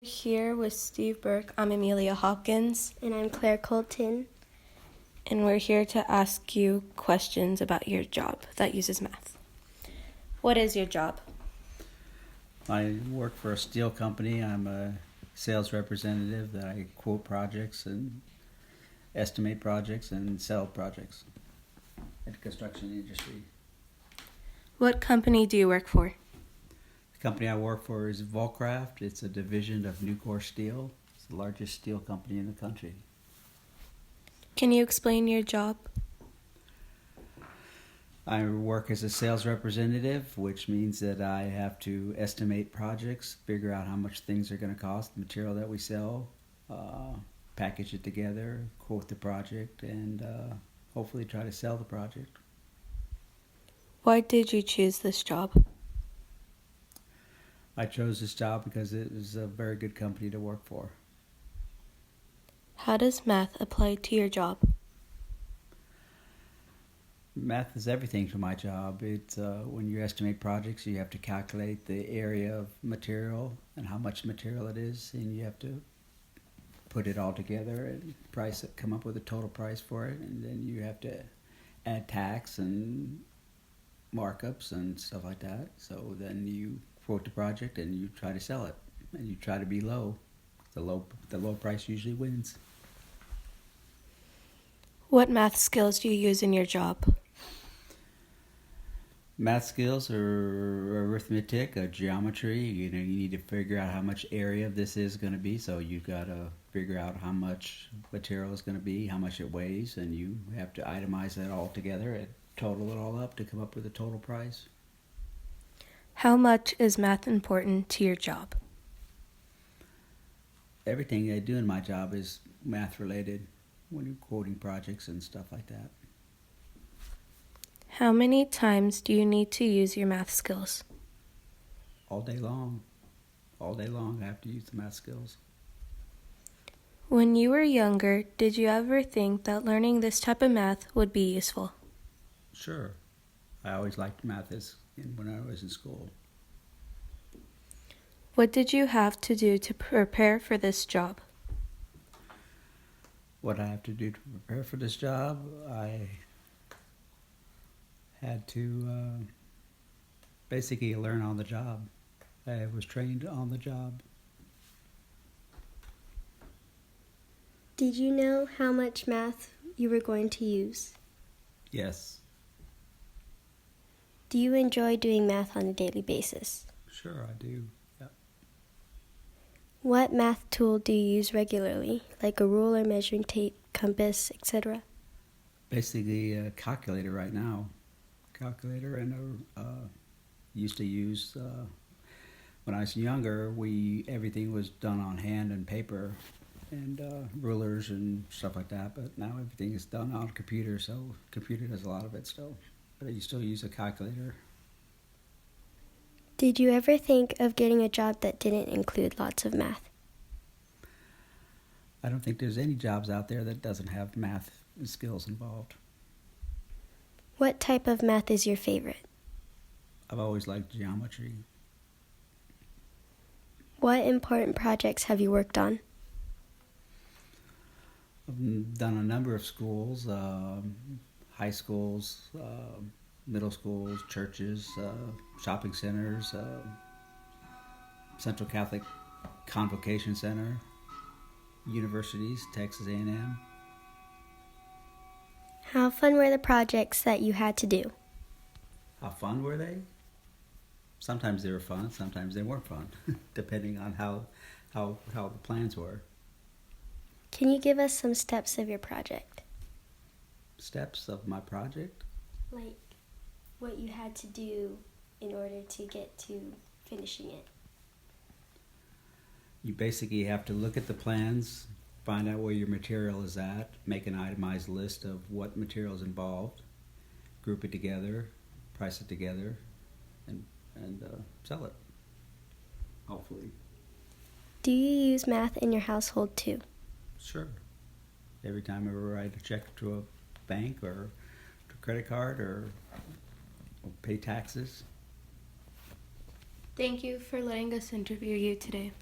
Here with Steve Burke. I'm Emilia Hopkins. And I'm Koltun. And we're here to ask you questions about your job that uses math. What is your job? I work for a steel company. I'm a sales representative that I quote projects and estimate projects and sell projects at the construction industry. What company do you work for? The company I work for is Volcraft. It's a division of Nucor Steel. It's the largest steel company in the country. Can you explain your job? I work as a sales representative, which means that I have to estimate projects, figure out how much things are going to cost, the material that we sell, package it together, quote the project, and hopefully try to sell the project. Why did you choose this job? I chose this job because it was a very good company to work for. How does math apply to your job? Math is everything to my job. It's when you estimate projects, you have to calculate the area of material and how much material it is, and you have to put it all together and price it, come up with a total price for it, and then you have to add tax and markups and stuff like that. So then you quote the project and you try to sell it, and you try to be low. The low price usually wins. What math skills do you use in your job? Math skills are arithmetic, geometry. You need to figure out how much area this is going to be. So you've got to figure out how much material is going to be, how much it weighs, and you have to itemize that all together and total it all up to come up with a total price. How much is math important to your job? Everything I do in my job is math related when you're quoting projects and stuff like that. How many times do you need to use your math skills? All day long. All day long I have to use the math skills. When you were younger, did you ever think that learning this type of math would be useful? Sure. I always liked math when I was in school. What did you have to do to prepare for this job? What I have to do to prepare for this job, I had to basically learn on the job. I was trained on the job. Did you know how much math you were going to use? Yes. Do you enjoy doing math on a daily basis? Sure, I do. Yep. What math tool do you use regularly, like a ruler, measuring tape, compass, etc.? Basically a calculator right now. Calculator, and used to use when I was younger. Everything was done on hand and paper, and rulers and stuff like that. But now everything is done on a computer, so computer does a lot of it still. But you still use a calculator. Did you ever think of getting a job that didn't include lots of math? I don't think there's any jobs out there that doesn't have math skills involved. What type of math is your favorite? I've always liked geometry. What important projects have you worked on? I've done a number of schools, high schools, middle schools, churches, shopping centers, Central Catholic Convocation Center, universities, Texas A&M. How fun were the projects that you had to do? How fun were they? Sometimes they were fun, sometimes they weren't fun, depending on how the plans were. Can you give us some steps of your project? Steps of my project? Like what you had to do in order to get to finishing it. You basically have to look at the plans, find out where your material is at, make an itemized list of what material is involved, group it together, price it together, and sell it, hopefully. Do you use math in your household too? Sure. Every time I write a check to a bank or to a credit card or pay taxes. Thank you for letting us interview you today.